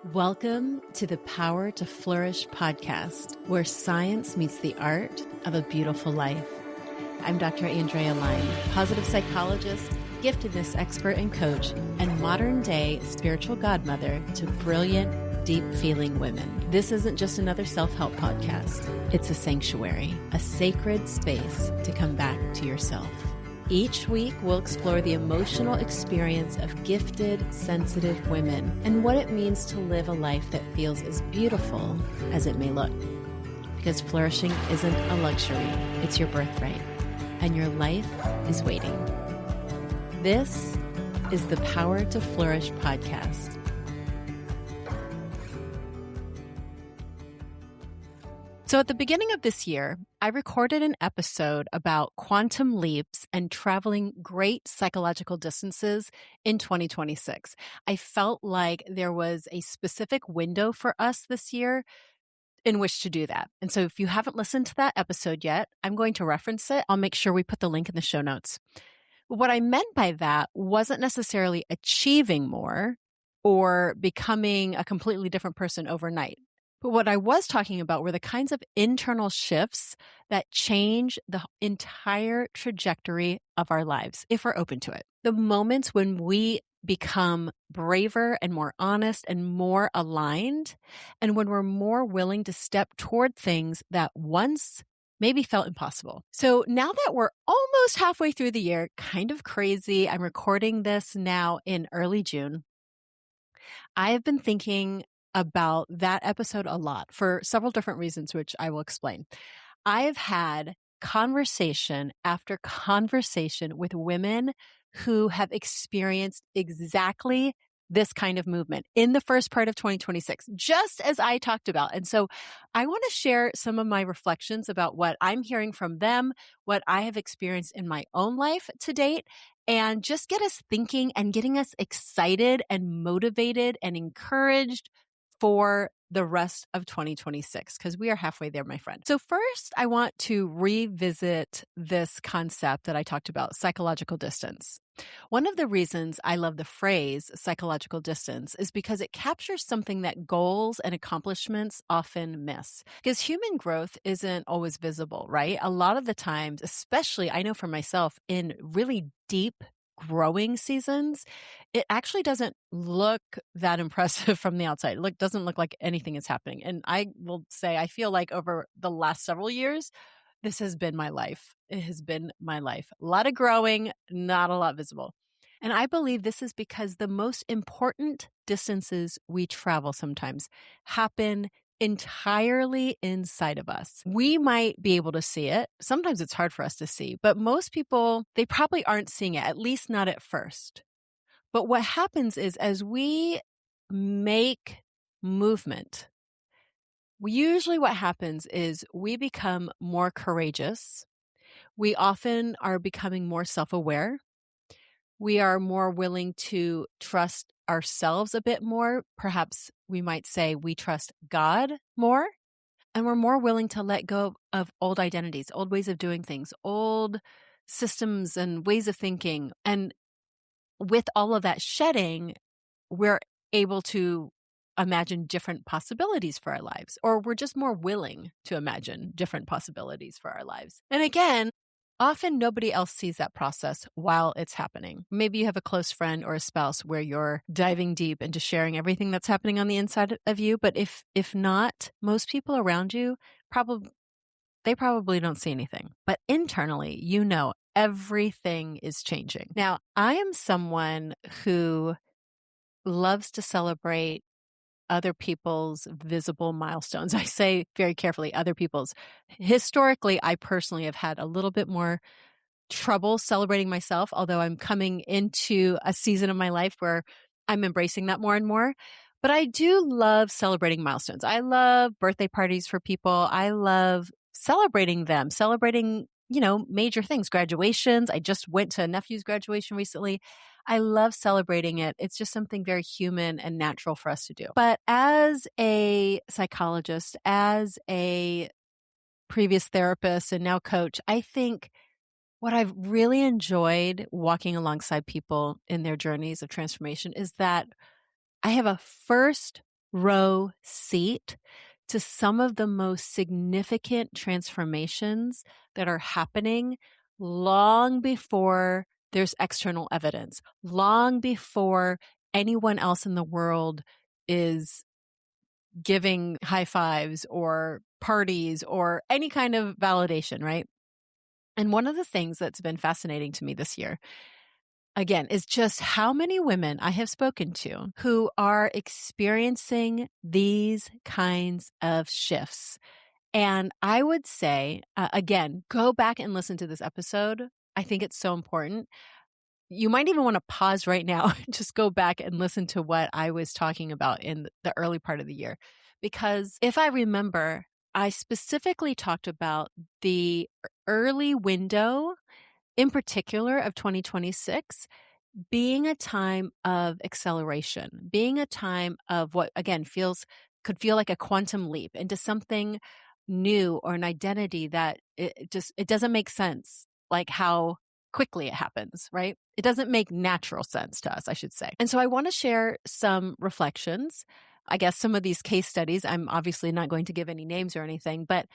Welcome to the Power to Flourish podcast, where science meets the art of a beautiful life. I'm Dr. Andrea Line, positive psychologist, giftedness expert and coach, and modern-day spiritual godmother to brilliant, deep-feeling women. This isn't just another self-help podcast. It's a sanctuary, a sacred space to come back to yourself. Each week, we'll explore the emotional experience of gifted, sensitive women and what it means to live a life that feels as beautiful as it may look. Because flourishing isn't a luxury, it's your birthright, and your life is waiting. This is the Power to Flourish podcast. So at the beginning of this year, I recorded an episode about quantum leaps and traveling great psychological distances in 2026. I felt like there was a specific window for us this year in which to do that. And so if you haven't listened to that episode yet, I'm going to reference it. I'll make sure we put the link in the show notes. What I meant by that wasn't necessarily achieving more or becoming a completely different person overnight. But what I was talking about were the kinds of internal shifts that change the entire trajectory of our lives, if we're open to it. The moments when we become braver and more honest and more aligned, and when we're more willing to step toward things that once maybe felt impossible. So now that we're almost halfway through the year, kind of crazy, I'm recording this now in early June. I have been thinking about that episode a lot for several different reasons, which I will explain. I have had conversation after conversation with women who have experienced exactly this kind of movement in the first part of 2026, just as I talked about. And so I want to share some of my reflections about what I'm hearing from them, what I have experienced in my own life to date, and just get us thinking and getting us excited and motivated and encouraged for the rest of 2026, because we are halfway there, my friend. So first, I want to revisit this concept that I talked about, psychological distance. One of the reasons I love the phrase psychological distance is because it captures something that goals and accomplishments often miss. Because human growth isn't always visible, right? A lot of the times, especially I know for myself, in really deep growing seasons, it actually doesn't look that impressive from the outside. It doesn't look like anything is happening. And I will say, I feel like over the last several years, this has been my life. It has been my life. A lot of growing, not a lot visible. And I believe this is because the most important distances we travel sometimes happen entirely inside of us. We might be able to see it. Sometimes it's hard for us to see, but most people, they probably aren't seeing it, at least not at first. But what happens is as we make movement, usually what happens is we become more courageous. We often are becoming more self-aware. We are more willing to trust ourselves a bit more. Perhaps we might say we trust God more. And we're more willing to let go of old identities, old ways of doing things, old systems and ways of thinking. And with all of that shedding, we're able to imagine different possibilities for our lives, or we're just more willing to imagine different possibilities for our lives. And again, often nobody else sees that process while it's happening. Maybe you have a close friend or a spouse where you're diving deep into sharing everything that's happening on the inside of you. But if not, most people around you probably don't see anything. But internally, you know, everything is changing. Now, I am someone who loves to celebrate other people's visible milestones. I say very carefully, other people's. Historically, I personally have had a little bit more trouble celebrating myself, although I'm coming into a season of my life where I'm embracing that more and more. But I do love celebrating milestones. I love birthday parties for people. I love celebrating them, celebrating, major things, graduations. I just went to a nephew's graduation recently. I love celebrating it. It's just something very human and natural for us to do. But as a psychologist, as a previous therapist and now coach, I think what I've really enjoyed walking alongside people in their journeys of transformation is that I have a first row seat to some of the most significant transformations that are happening long before there's external evidence, long before anyone else in the world is giving high fives or parties or any kind of validation, right? And one of the things that's been fascinating to me this year, again, is just how many women I have spoken to who are experiencing these kinds of shifts. And I would say, again, go back and listen to this episode. I think it's so important. You might even want to pause right now, just go back and listen to what I was talking about in the early part of the year. Because if I remember, I specifically talked about the early window, in particular of 2026, being a time of acceleration, being a time of what, again, could feel like a quantum leap into something new or an identity that it doesn't make sense, like how quickly it happens, right? It doesn't make natural sense to us, I should say. And so I want to share some reflections. I guess some of these case studies, I'm obviously not going to give any names or anything, but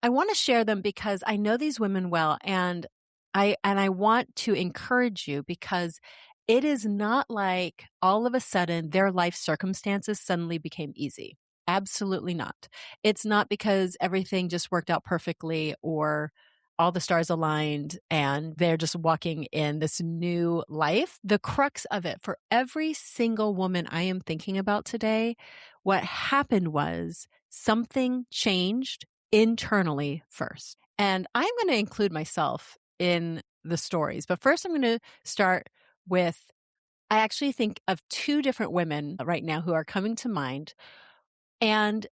I want to share them because I know these women well, and I want to encourage you because it is not like all of a sudden their life circumstances suddenly became easy. Absolutely not. It's not because everything just worked out perfectly or all the stars aligned and they're just walking in this new life. The crux of it for every single woman I am thinking about today, what happened was something changed internally first. And I'm going to include myself in the stories. But first, I'm going to start with I actually think of two different women right now who are coming to mind. And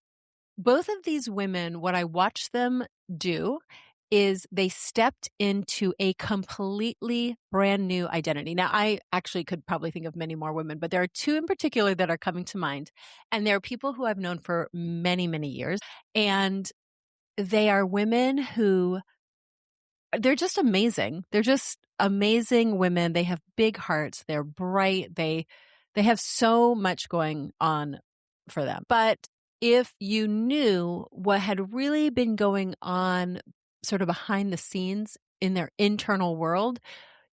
both of these women, what I watched them do is they stepped into a completely brand new identity. Now, I actually could probably think of many more women, but there are two in particular that are coming to mind. And they're people who I've known for many, many years. And they are women who they're just amazing. They're just amazing women. They have big hearts. They're bright. They have so much going on for them. But if you knew what had really been going on sort of behind the scenes in their internal world,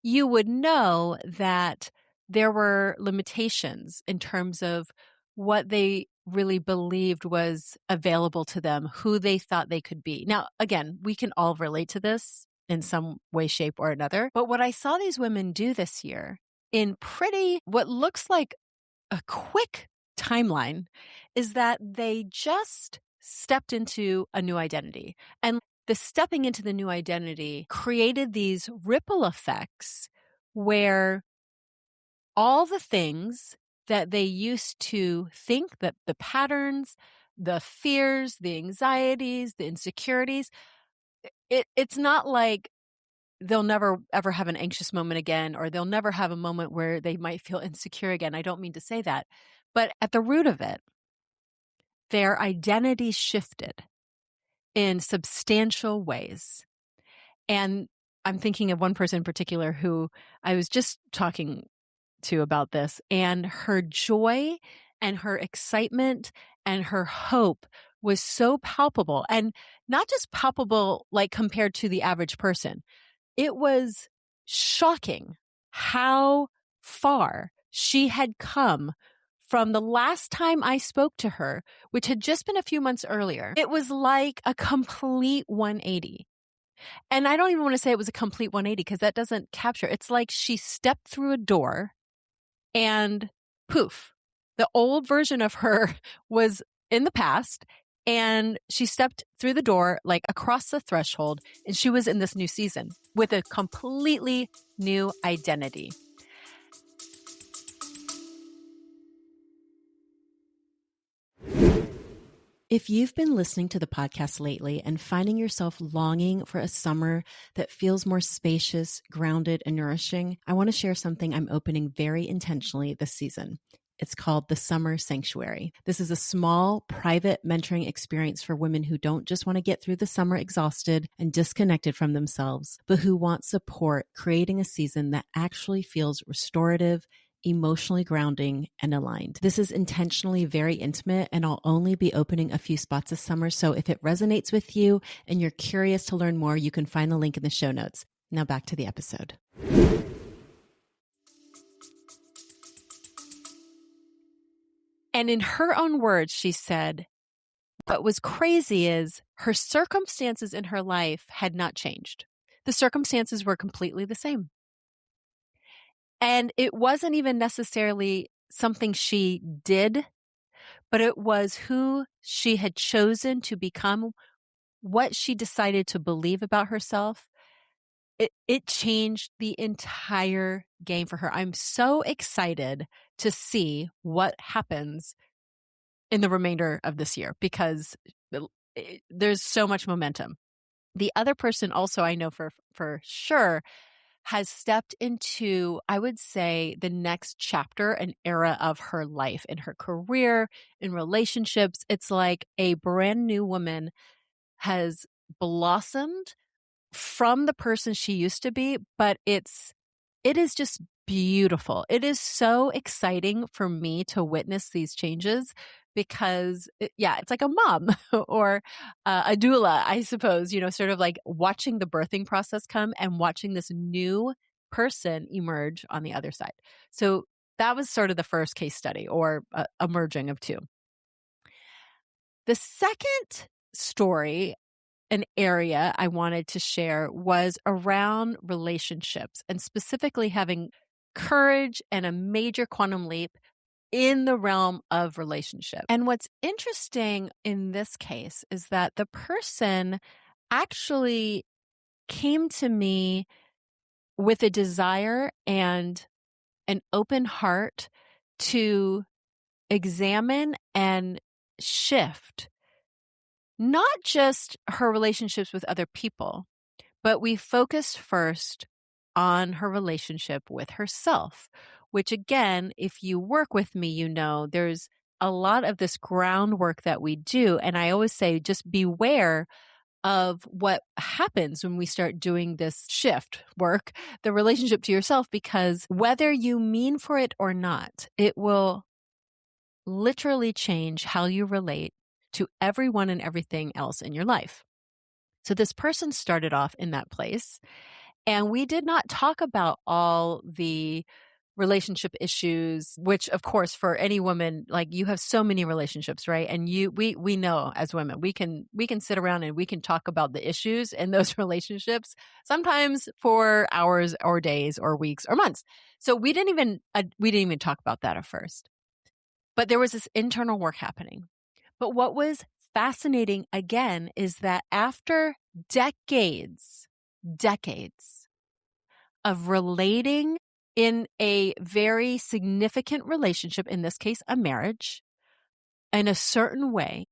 you would know that there were limitations in terms of what they really believed was available to them, who they thought they could be. Now, again, we can all relate to this in some way, shape, or another. But what I saw these women do this year in what looks like a quick timeline is that they just stepped into a new identity. And the stepping into the new identity created these ripple effects where all the things that they used to think that the patterns, the fears, the anxieties, the insecurities, it's not like they'll never ever have an anxious moment again, or they'll never have a moment where they might feel insecure again. I don't mean to say that. But at the root of it, their identity shifted in substantial ways. And I'm thinking of one person in particular who I was just talking to about this, and her joy and her excitement and her hope was so palpable, and not just palpable like compared to the average person. It was shocking how far she had come from the last time I spoke to her, which had just been a few months earlier. It was like a complete 180. And I don't even want to say it was a complete 180 because that doesn't capture. It's like she stepped through a door and poof, the old version of her was in the past, and she stepped through the door, like across the threshold, and she was in this new season with a completely new identity. If you've been listening to the podcast lately and finding yourself longing for a summer that feels more spacious, grounded, and nourishing, I want to share something I'm opening very intentionally this season. It's called the Summer Sanctuary. This is a small, private mentoring experience for women who don't just want to get through the summer exhausted and disconnected from themselves, but who want support creating a season that actually feels restorative, emotionally grounding and aligned. This is intentionally very intimate, and I'll only be opening a few spots this summer. So if it resonates with you and you're curious to learn more, you can find the link in the show notes. Now back to the episode. And in her own words, she said, what was crazy is her circumstances in her life had not changed. The circumstances were completely the same. And it wasn't even necessarily something she did, but it was who she had chosen to become, what she decided to believe about herself. It changed the entire game for her. I'm so excited to see what happens in the remainder of this year because there's so much momentum. The other person also I know for sure has stepped into, I would say, the next chapter, an era of her life, in her career, in relationships. It's like a brand new woman has blossomed from the person she used to be, but it is just beautiful. It is so exciting for me to witness these changes because it's like a mom or a doula, I suppose, sort of like watching the birthing process come and watching this new person emerge on the other side. So that was sort of the first case study or a merging of two. The second story, an area I wanted to share, was around relationships and specifically having courage and a major quantum leap in the realm of relationship. And what's interesting in this case is that the person actually came to me with a desire and an open heart to examine and shift not just her relationships with other people, but we focused first on her relationship with herself, which again, if you work with me, there's a lot of this groundwork that we do. And I always say, just beware of what happens when we start doing this shift work, the relationship to yourself, because whether you mean for it or not, it will literally change how you relate to everyone and everything else in your life. So this person started off in that place, and we did not talk about all the relationship issues, which of course for any woman, like you have so many relationships, right? And we know as women, we can sit around and we can talk about the issues in those relationships, sometimes for hours or days or weeks or months. So we didn't even talk about that at first. But there was this internal work happening. But what was fascinating again is that after decades of relating in a very significant relationship, in this case, a marriage, in a certain way,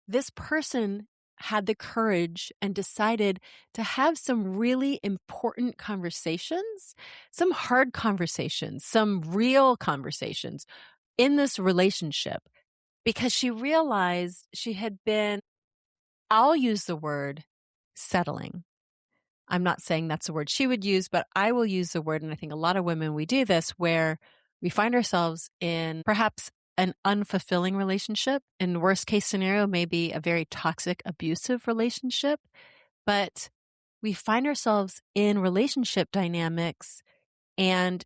this person had the courage and decided to have some really important conversations, some hard conversations, some real conversations in this relationship, because she realized she had been, I'll use the word settling. I'm not saying that's the word she would use, but I will use the word, and I think a lot of women, we do this, where we find ourselves in perhaps an unfulfilling relationship. In worst case scenario, maybe a very toxic, abusive relationship. But we find ourselves in relationship dynamics, and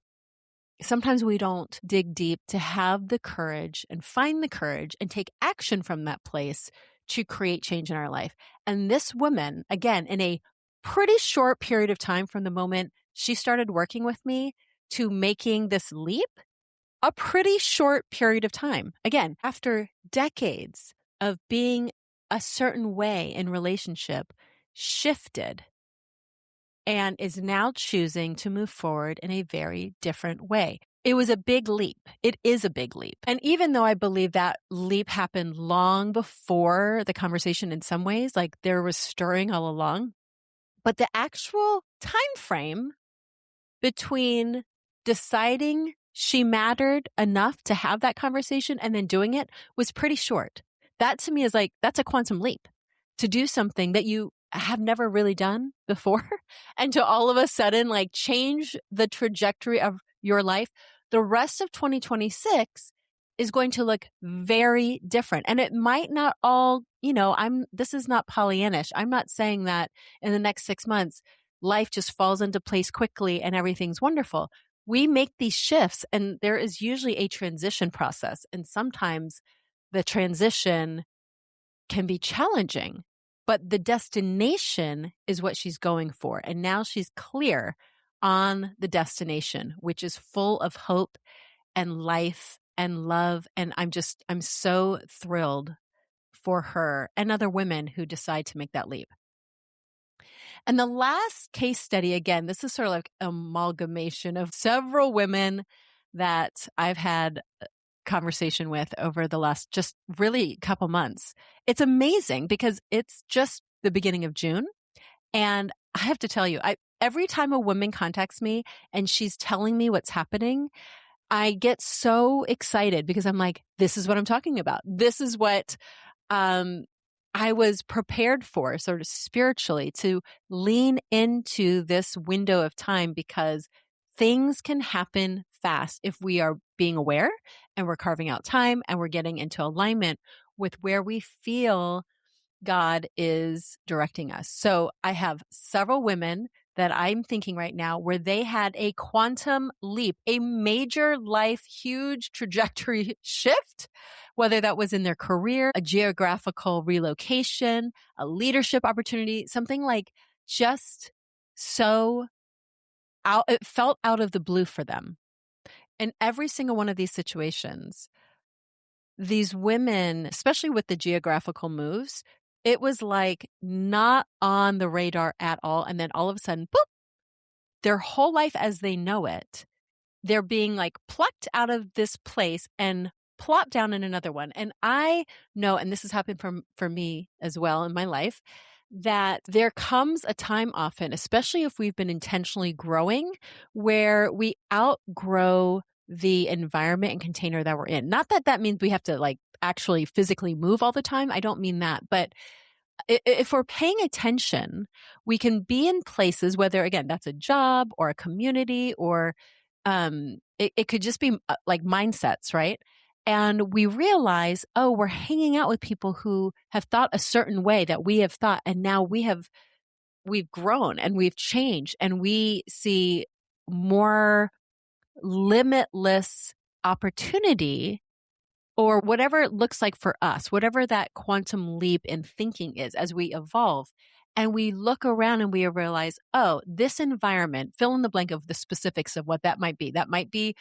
sometimes we don't dig deep to have the courage and find the courage and take action from that place to create change in our life. And this woman, again, in a pretty short period of time from the moment she started working with me to making this leap, a pretty short period of time. Again, after decades of being a certain way in relationship, shifted and is now choosing to move forward in a very different way. It was a big leap. It is a big leap. And even though I believe that leap happened long before the conversation in some ways, like there was stirring all along, but the actual time frame between deciding she mattered enough to have that conversation and then doing it was pretty short. That to me is like, that's a quantum leap, to do something that you have never really done before and to all of a sudden like change the trajectory of your life the rest of 2026 is going to look very different. And it might not all, this is not Pollyannish. I'm not saying that in the next 6 months, life just falls into place quickly and everything's wonderful. We make these shifts and there is usually a transition process. And sometimes the transition can be challenging, but the destination is what she's going for. And now she's clear on the destination, which is full of hope and life and love. And I'm so thrilled for her and other women who decide to make that leap. And the last case study, again, this is sort of like amalgamation of several women that I've had conversation with over the last just really couple months. It's amazing because it's just the beginning of June. And I have to tell you, every time a woman contacts me and she's telling me what's happening, I get so excited because I'm like, this is what I'm talking about. This is what I was prepared for, sort of spiritually, to lean into this window of time because things can happen fast if we are being aware and we're carving out time and we're getting into alignment with where we feel God is directing us. So I have several women that I'm thinking right now where they had a quantum leap, a major life, huge trajectory shift, whether that was in their career, a geographical relocation, a leadership opportunity, something like just so out, it felt out of the blue for them. In every single one of these situations, these women, especially with the geographical moves, it was like not on the radar at all. And then all of a sudden, boop, their whole life as they know it, they're being like plucked out of this place and plopped down in another one. And I know, and this has happened for me as well in my life, that there comes a time often, especially if we've been intentionally growing, where we outgrow the environment and container that we're in. Not that that means we have to like actually physically move all the time. I don't mean that, but if we're paying attention, we can be in places, whether again, that's a job or a community or it could just be like mindsets, right? And we realize, oh, we're hanging out with people who have thought a certain way that we have thought. And now we've grown and we've changed and we see more limitless opportunity or whatever it looks like for us, whatever that quantum leap in thinking is as we evolve. And we look around and we realize, oh, this environment, fill in the blank of the specifics of what that might be. That might be,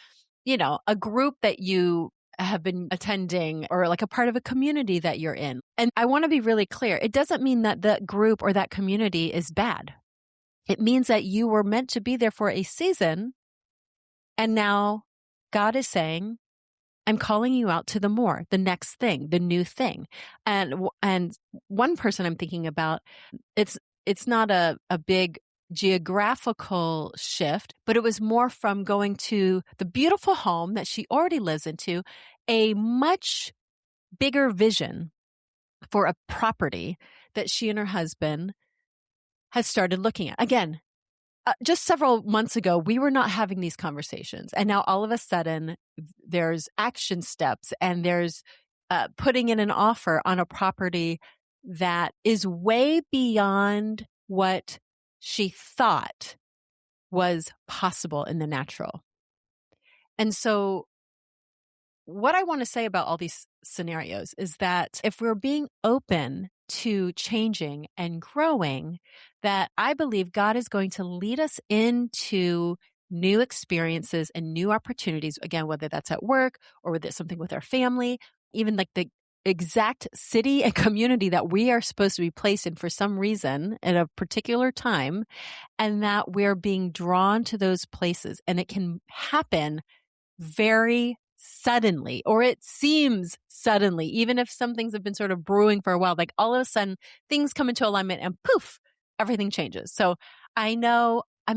a group that you have been attending or like a part of a community that you're in. And I want to be really clear. It doesn't mean that that group or that community is bad. It means that you were meant to be there for a season. And now God is saying, I'm calling you out to the more, the next thing, the new thing. And one person I'm thinking about, it's not a big geographical shift, but it was more from going to the beautiful home that she already lives into, a much bigger vision for a property that she and her husband has started looking at. Again, just several months ago, we were not having these conversations. And now all of a sudden, there's action steps and there's putting in an offer on a property that is way beyond what she thought was possible in the natural. And so what I want to say about all these scenarios is that if we're being open to changing and growing, that I believe God is going to lead us into new experiences and new opportunities. Again, whether that's at work or whether it's something with our family, even like the exact city and community that we are supposed to be placed in for some reason at a particular time, and that we're being drawn to those places. And it can happen very suddenly, or it seems suddenly, even if some things have been sort of brewing for a while, like all of a sudden things come into alignment and poof, everything changes. So I know, I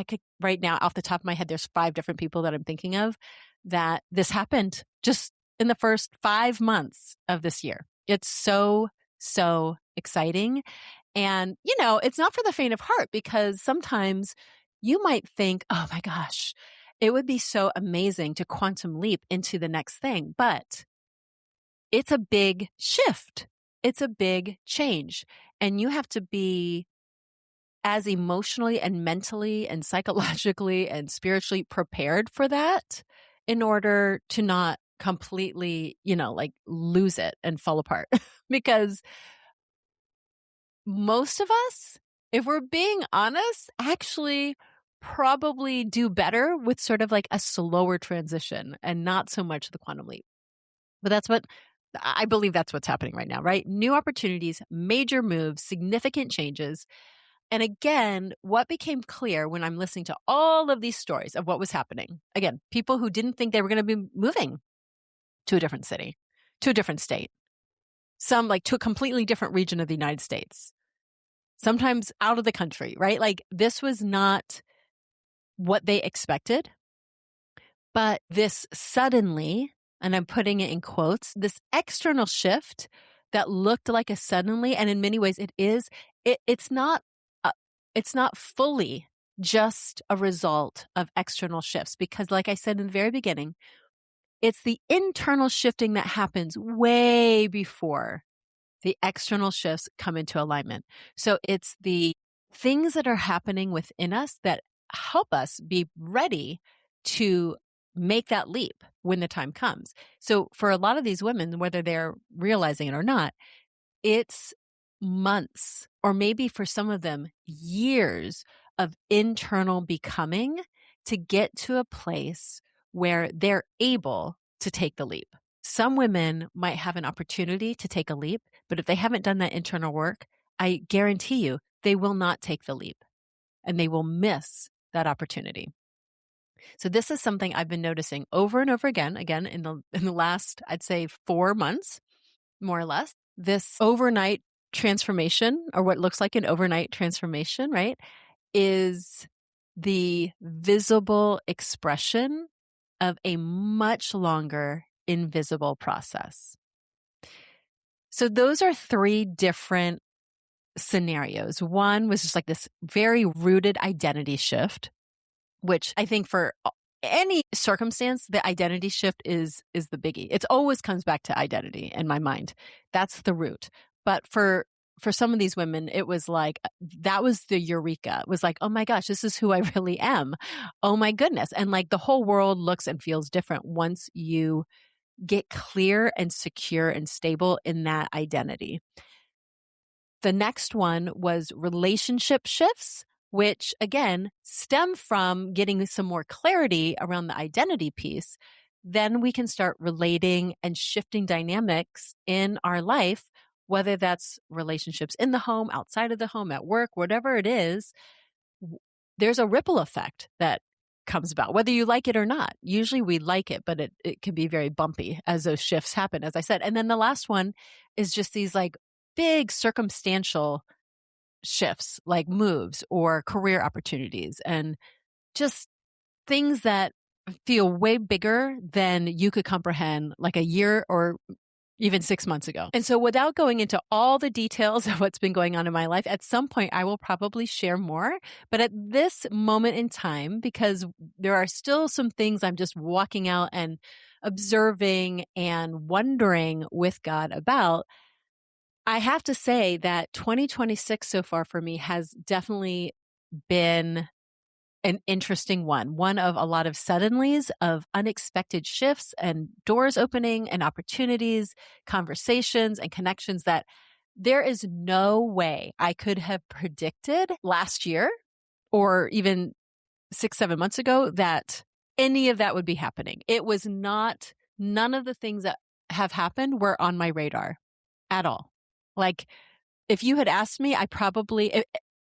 could right now off the top of my head, there's 5 different people that I'm thinking of that this happened just in the first 5 months of this year. It's so exciting. And, it's not for the faint of heart because sometimes you might think, oh my gosh, It would be so amazing to quantum leap into the next thing, but it's a big shift. It's a big change. And you have to be as emotionally and mentally and psychologically and spiritually prepared for that in order to not completely, like lose it and fall apart. Because most of us, if we're being honest, actually probably do better with sort of like a slower transition and not so much the quantum leap. But I believe that's what's happening right now, right? New opportunities, major moves, significant changes. And again, what became clear when I'm listening to all of these stories of what was happening, again, people who didn't think they were going to be moving to a different city, to a different state, some like to a completely different region of the United States, sometimes out of the country, right? Like this was not what they expected, but this suddenly, and I'm putting it in quotes, this external shift that looked like a suddenly, and in many ways it is, it's not fully just a result of external shifts, because like I said in the very beginning, it's the internal shifting that happens way before the external shifts come into alignment. So it's the things that are happening within us that help us be ready to make that leap when the time comes. So for a lot of these women, whether they're realizing it or not, it's months, or maybe for some of them, years of internal becoming to get to a place where they're able to take the leap. Some women might have an opportunity to take a leap, but if they haven't done that internal work, I guarantee you they will not take the leap and they will miss that opportunity. So this is something I've been noticing over and over again in the last, I'd say 4 months, more or less. This overnight transformation, or what looks like an overnight transformation, right, is the visible expression of a much longer invisible process. So those are 3 different scenarios. One was just like this very rooted identity shift, which I think for any circumstance, the identity shift is the biggie. It always comes back to identity in my mind. That's the root. But for some of these women, it was like, that was the eureka. It was like, oh my gosh, this is who I really am. Oh my goodness. And like the whole world looks and feels different once you get clear and secure and stable in that identity. The next one was relationship shifts, which again stem from getting some more clarity around the identity piece. Then we can start relating and shifting dynamics in our life, whether that's relationships in the home, outside of the home, at work, whatever it is. There's a ripple effect that comes about, whether you like it or not. Usually we like it, but it can be very bumpy as those shifts happen, as I said. And then the last one is just these like big circumstantial shifts, like moves or career opportunities, and just things that feel way bigger than you could comprehend like a year or even 6 months ago. And so without going into all the details of what's been going on in my life, at some point I will probably share more. But at this moment in time, because there are still some things I'm just walking out and observing and wondering with God about, I have to say that 2026 so far for me has definitely been an interesting one of a lot of suddenlies, of unexpected shifts and doors opening and opportunities, conversations and connections that there is no way I could have predicted last year or even 6-7 months ago that any of that would be happening. It was not, none of the things that have happened were on my radar at all. Like if you had asked me,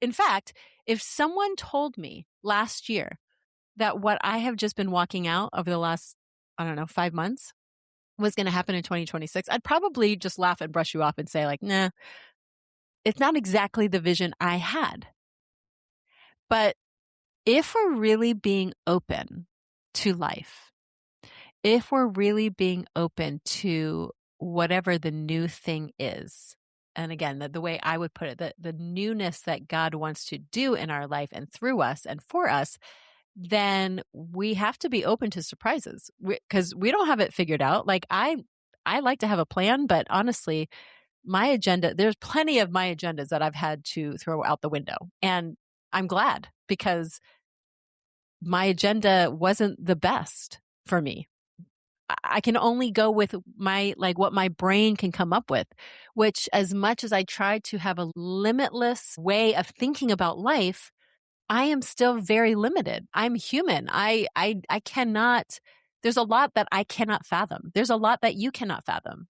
in fact, if someone told me last year that what I have just been walking out over the last, 5 months was going to happen in 2026, I'd probably just laugh and brush you off and say like, nah, it's not exactly the vision I had. But if we're really being open to life, if we're really being open to whatever the new thing is, and again, the way I would put it, the newness that God wants to do in our life and through us and for us, then we have to be open to surprises because we don't have it figured out. Like I like to have a plan, but honestly, my agenda, there's plenty of my agendas that I've had to throw out the window. And I'm glad because my agenda wasn't the best for me. I can only go with what my brain can come up with, which as much as I try to have a limitless way of thinking about life, I am still very limited. I'm human. I cannot, there's a lot that I cannot fathom. There's a lot that you cannot fathom.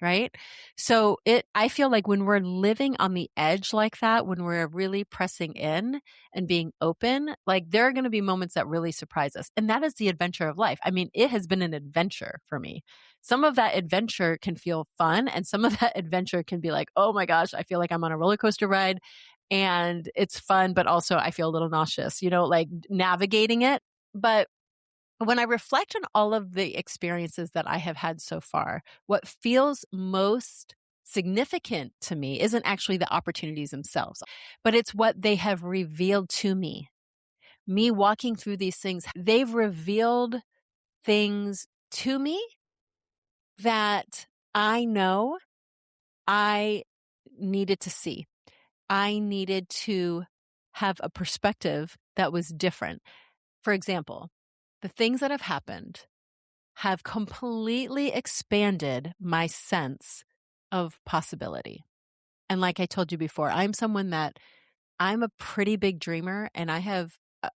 Right. So I feel like when we're living on the edge like that, when we're really pressing in and being open, like there are going to be moments that really surprise us. And that is the adventure of life. I mean, it has been an adventure for me. Some of that adventure can feel fun and some of that adventure can be like, oh my gosh, I feel like I'm on a roller coaster ride and it's fun, but also I feel a little nauseous, like navigating it. But when I reflect on all of the experiences that I have had so far, what feels most significant to me isn't actually the opportunities themselves, but it's what they have revealed to me. Me walking through these things, they've revealed things to me that I know I needed to see. I needed to have a perspective that was different. For example, the things that have happened have completely expanded my sense of possibility. And like I told you before, I'm a pretty big dreamer and I have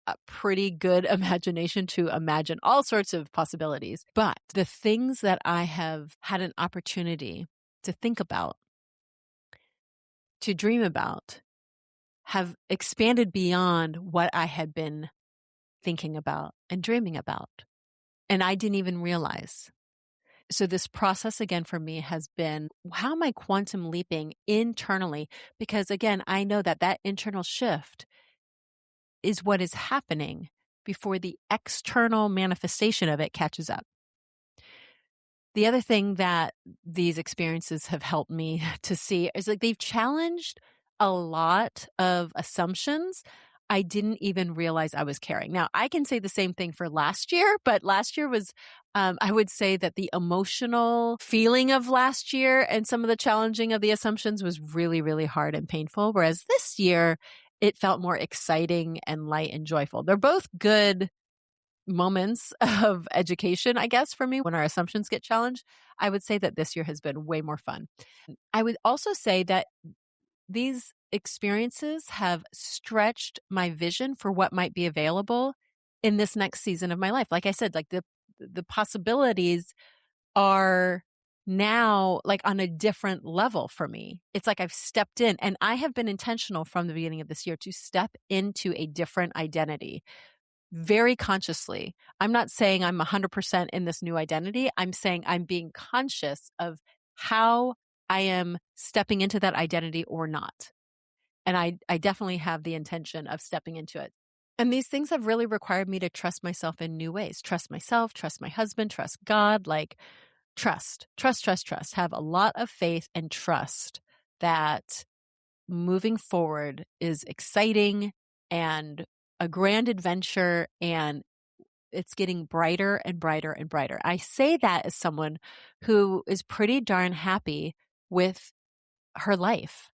a pretty good imagination to imagine all sorts of possibilities. But the things that I have had an opportunity to think about, to dream about, have expanded beyond what I had been thinking about and dreaming about. And I didn't even realize. So this process again for me has been, how am I quantum leaping internally? Because again, I know that internal shift is what is happening before the external manifestation of it catches up. The other thing that these experiences have helped me to see is like they've challenged a lot of assumptions I didn't even realize I was carrying. Now, I can say the same thing for last year, but last year was, I would say that the emotional feeling of last year and some of the challenging of the assumptions was really, really hard and painful. Whereas this year, it felt more exciting and light and joyful. They're both good moments of education, I guess, for me when our assumptions get challenged. I would say that this year has been way more fun. I would also say that these experiences have stretched my vision for what might be available in this next season of my life. Like I said, like the possibilities are now like on a different level for me. It's like I've stepped in and I have been intentional from the beginning of this year to step into a different identity very consciously. I'm not saying I'm 100% in this new identity. I'm saying I'm being conscious of how I am stepping into that identity or not. And I definitely have the intention of stepping into it. And these things have really required me to trust myself in new ways. Trust myself, trust my husband, trust God, like trust. Have a lot of faith and trust that moving forward is exciting and a grand adventure and it's getting brighter and brighter and brighter. I say that as someone who is pretty darn happy with her life.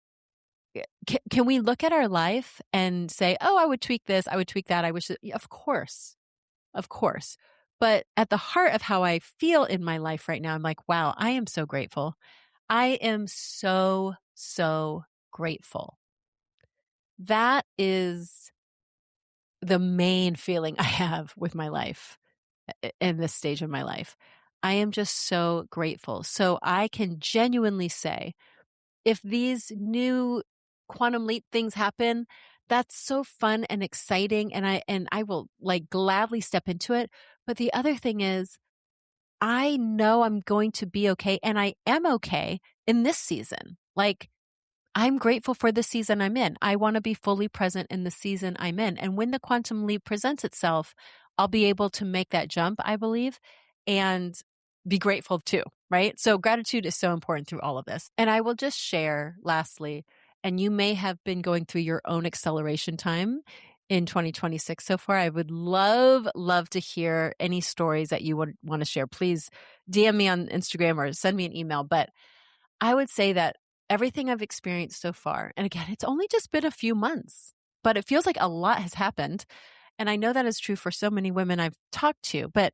Can we look at our life and say, oh, I would tweak this, I would tweak that, I wish that, of course, of course. But at the heart of how I feel in my life right now, I'm like, wow, I am so grateful. I am so, so grateful. That is the main feeling I have with my life in this stage of my life. I am just so grateful. So I can genuinely say, if these new quantum leap things happen, that's so fun and exciting. And I will like gladly step into it. But the other thing is, I know I'm going to be okay. And I am okay in this season. Like, I'm grateful for the season I'm in. I want to be fully present in the season I'm in. And when the quantum leap presents itself, I'll be able to make that jump, I believe, and be grateful too, right? So gratitude is so important through all of this. And I will just share lastly, and you may have been going through your own acceleration time in 2026 so far. I would love to hear any stories that you would want to share. Please DM me on Instagram or send me an email. But I would say that everything I've experienced so far, and again, it's only just been a few months, but it feels like a lot has happened. And I know that is true for so many women I've talked to, but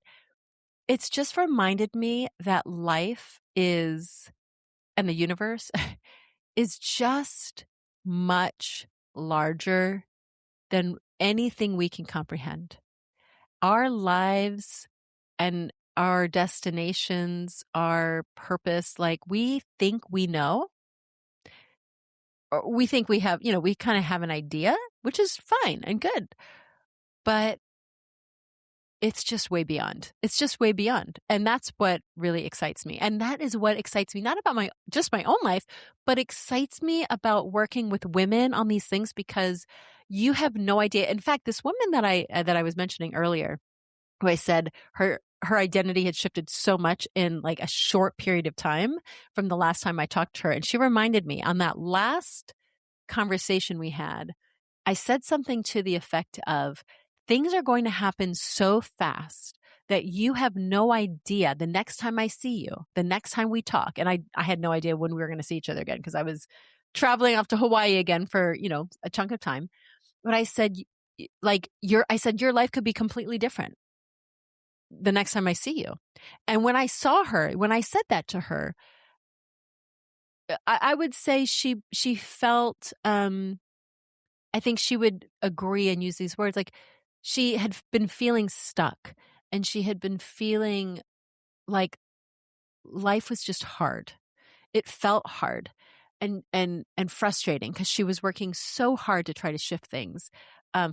it's just reminded me that life is, and the universe is just much larger than anything we can comprehend. Our lives and our destinations, our purpose, like we think we know, or we think we have, we kind of have an idea, which is fine and good, but it's just way beyond. It's just way beyond. And that's what really excites me. And that is what excites me, not about just my own life, but excites me about working with women on these things, because you have no idea. In fact, this woman that I was mentioning earlier, who I said her identity had shifted so much in like a short period of time from the last time I talked to her. And she reminded me on that last conversation we had, I said something to the effect of, things are going to happen so fast that you have no idea the next time I see you, the next time we talk. And I had no idea when we were going to see each other again, because I was traveling off to Hawaii again for, a chunk of time. But I said, your life could be completely different the next time I see you. And when I said that to her, I would say she felt, I think she would agree and use these words, like she had been feeling stuck, and she had been feeling like life was just hard. It felt hard and frustrating, because she was working so hard to try to shift things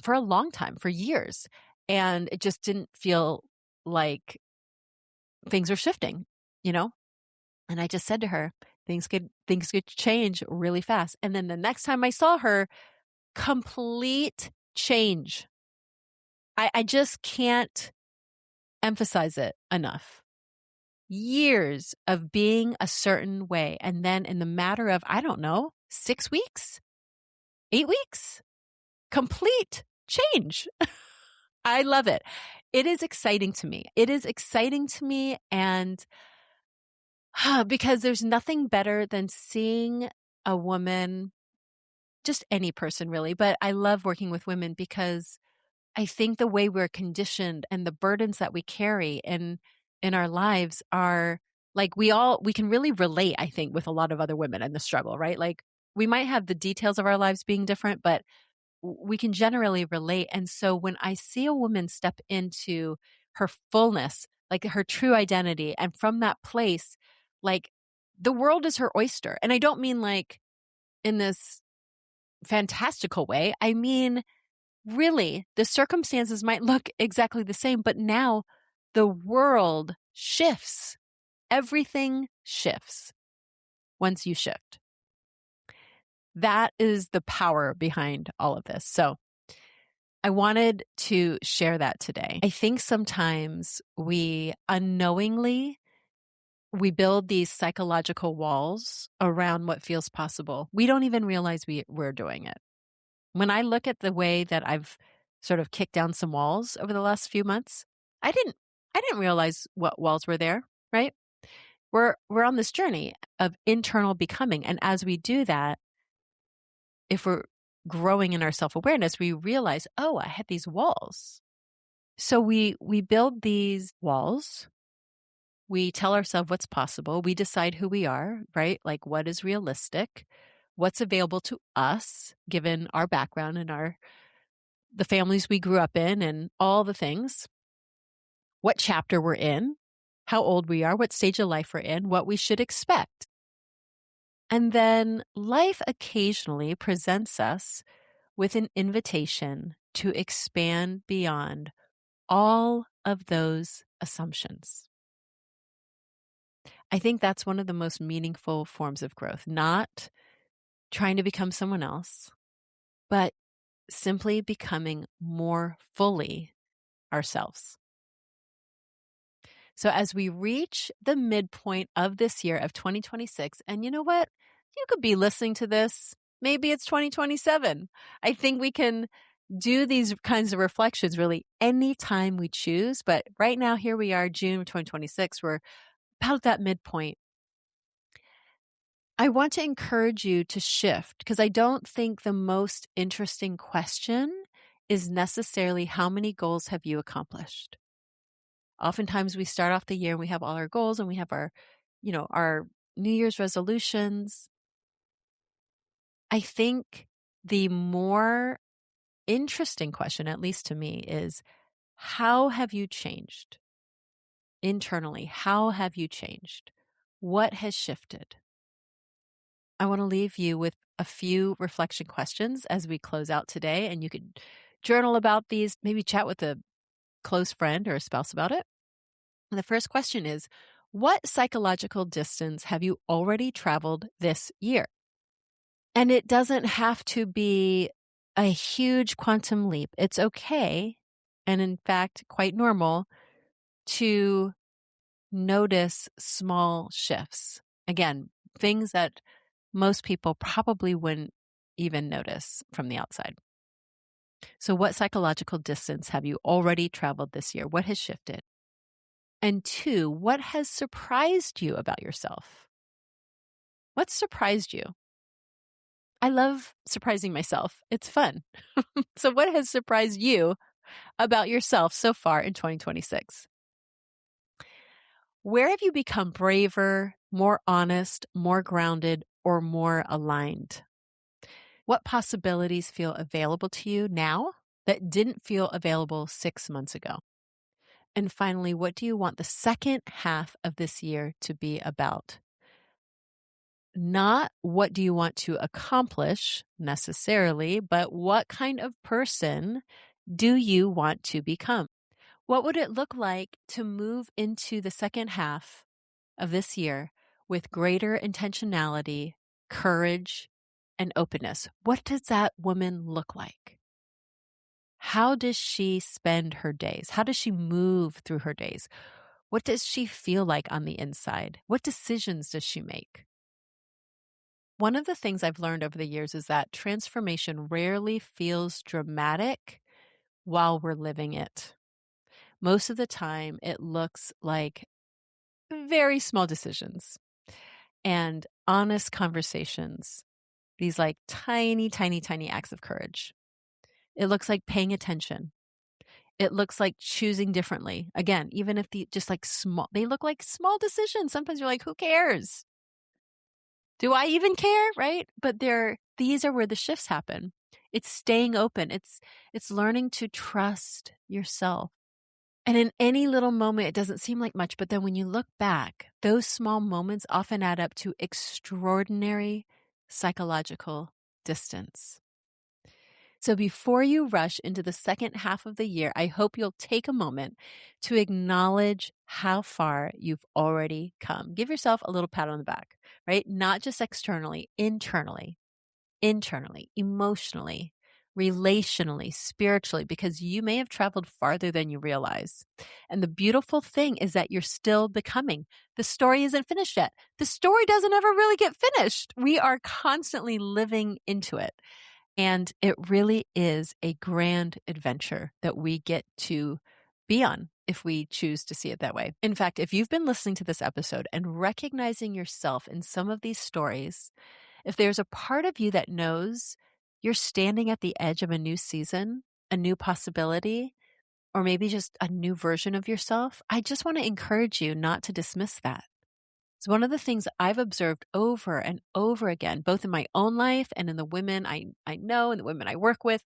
for a long time, for years. And it just didn't feel like things were shifting, And I just said to her, things could change really fast. And then the next time I saw her, complete change. I just can't emphasize it enough. Years of being a certain way, and then in the matter of, 6 weeks, 8 weeks, complete change. I love it. It is exciting to me. And because there's nothing better than seeing a woman, just any person really, but I love working with women because I think the way we're conditioned and the burdens that we carry in our lives are like, we can really relate, I think, with a lot of other women in the struggle, right? Like, we might have the details of our lives being different, but we can generally relate. And so when I see a woman step into her fullness, like her true identity, and from that place, like the world is her oyster. And I don't mean like in this fantastical way. I mean, really, the circumstances might look exactly the same, but now the world shifts. Everything shifts once you shift. That is the power behind all of this. So I wanted to share that today. I think sometimes we unknowingly, we build these psychological walls around what feels possible. We don't even realize we're doing it. When I look at the way that I've sort of kicked down some walls over the last few months, I didn't realize what walls were there, right? We're on this journey of internal becoming. And as we do that, if we're growing in our self-awareness, we realize, oh, I had these walls. So we build these walls. We tell ourselves what's possible. We decide who we are, right? Like, what is realistic? What's available to us, given our background and the families we grew up in and all the things, what chapter we're in, how old we are, what stage of life we're in, what we should expect. And then life occasionally presents us with an invitation to expand beyond all of those assumptions. I think that's one of the most meaningful forms of growth, not trying to become someone else, but simply becoming more fully ourselves. So as we reach the midpoint of this year of 2026, and you know what? You could be listening to this. Maybe it's 2027. I think we can do these kinds of reflections really anytime we choose. But right now, here we are, June 2026. We're about that midpoint. I want to encourage you to shift because I don't think the most interesting question is necessarily how many goals have you accomplished? Oftentimes we start off the year and we have all our goals and we have our New Year's resolutions. I think the more interesting question, at least to me, is how have you changed internally? How have you changed? What has shifted? I want to leave you with a few reflection questions as we close out today, and you could journal about these, maybe chat with a close friend or a spouse about it. And the first question is, what psychological distance have you already traveled this year? And it doesn't have to be a huge quantum leap. It's okay, and in fact, quite normal to notice small shifts. Again, things that most people probably wouldn't even notice from the outside. So, what psychological distance have you already traveled this year? What has shifted? And two, what has surprised you about yourself? What surprised you? I love surprising myself. It's fun. So, what has surprised you about yourself so far in 2026? Where have you become braver, more honest, more grounded, or more aligned? What possibilities feel available to you now that didn't feel available 6 months ago? And finally, what do you want the second half of this year to be about? Not what do you want to accomplish necessarily, but what kind of person do you want to become? What would it look like to move into the second half of this year with greater intentionality, courage, and openness? What does that woman look like? How does she spend her days? How does she move through her days? What does she feel like on the inside? What decisions does she make? One of the things I've learned over the years is that transformation rarely feels dramatic while we're living it. Most of the time, it looks like very small decisions and honest conversations, these like tiny, tiny, tiny acts of courage. It looks like paying attention. It looks like choosing differently. Again, even if they look like small decisions. Sometimes you're like, who cares? Do I even care? Right? But these are where the shifts happen. It's staying open. It's learning to trust yourself. And in any little moment, it doesn't seem like much, but then when you look back, those small moments often add up to extraordinary psychological distance. So before you rush into the second half of the year, I hope you'll take a moment to acknowledge how far you've already come. Give yourself a little pat on the back, right? Not just externally, internally, emotionally, relationally, spiritually, because you may have traveled farther than you realize. And the beautiful thing is that you're still becoming. The story isn't finished yet. The story doesn't ever really get finished. We are constantly living into it. And it really is a grand adventure that we get to be on if we choose to see it that way. In fact, if you've been listening to this episode and recognizing yourself in some of these stories, if there's a part of you that knows you're standing at the edge of a new season, a new possibility, or maybe just a new version of yourself, I just want to encourage you not to dismiss that. It's one of the things I've observed over and over again, both in my own life and in the women I know and the women I work with,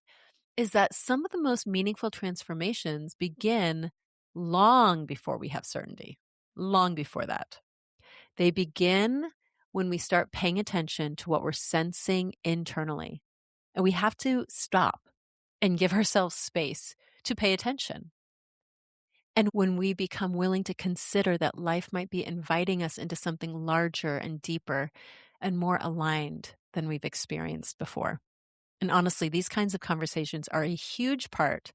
is that some of the most meaningful transformations begin long before we have certainty, long before that. They begin when we start paying attention to what we're sensing internally. And we have to stop and give ourselves space to pay attention. And when we become willing to consider that life might be inviting us into something larger and deeper and more aligned than we've experienced before. And honestly, these kinds of conversations are a huge part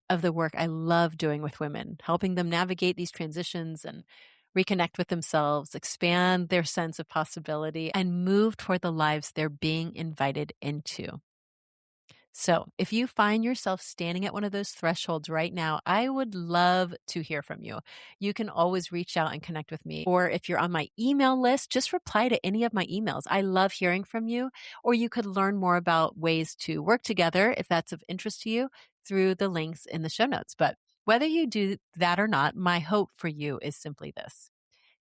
of the work I love doing with women, helping them navigate these transitions and reconnect with themselves, expand their sense of possibility, and move toward the lives they're being invited into. So if you find yourself standing at one of those thresholds right now, I would love to hear from you. You can always reach out and connect with me. Or if you're on my email list, just reply to any of my emails. I love hearing from you. Or you could learn more about ways to work together if that's of interest to you through the links in the show notes. But whether you do that or not, my hope for you is simply this,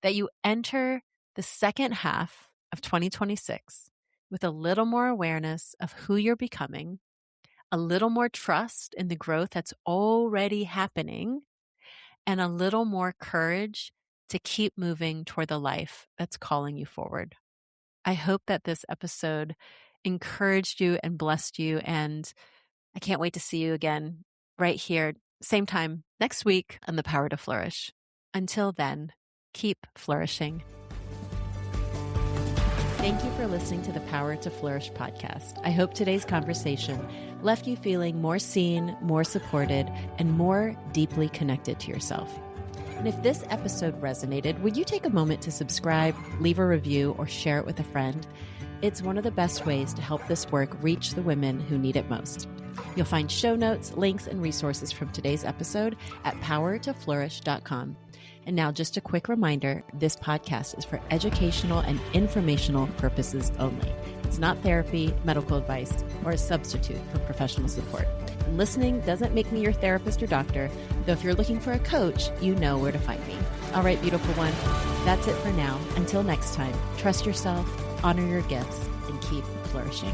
that you enter the second half of 2026 with a little more awareness of who you're becoming, a little more trust in the growth that's already happening, and a little more courage to keep moving toward the life that's calling you forward. I hope that this episode encouraged you and blessed you, and I can't wait to see you again right here, same time next week on The Power to Flourish. Until then, keep flourishing. Thank you for listening to the Power to Flourish podcast. I hope today's conversation left you feeling more seen, more supported, and more deeply connected to yourself. And if this episode resonated, would you take a moment to subscribe, leave a review, or share it with a friend? It's one of the best ways to help this work reach the women who need it most. You'll find show notes, links, and resources from today's episode at powertoflourish.com. And now just a quick reminder, this podcast is for educational and informational purposes only. It's not therapy, medical advice, or a substitute for professional support. Listening doesn't make me your therapist or doctor, though if you're looking for a coach, you know where to find me. All right, beautiful one, that's it for now. Until next time, trust yourself, honor your gifts, and keep flourishing.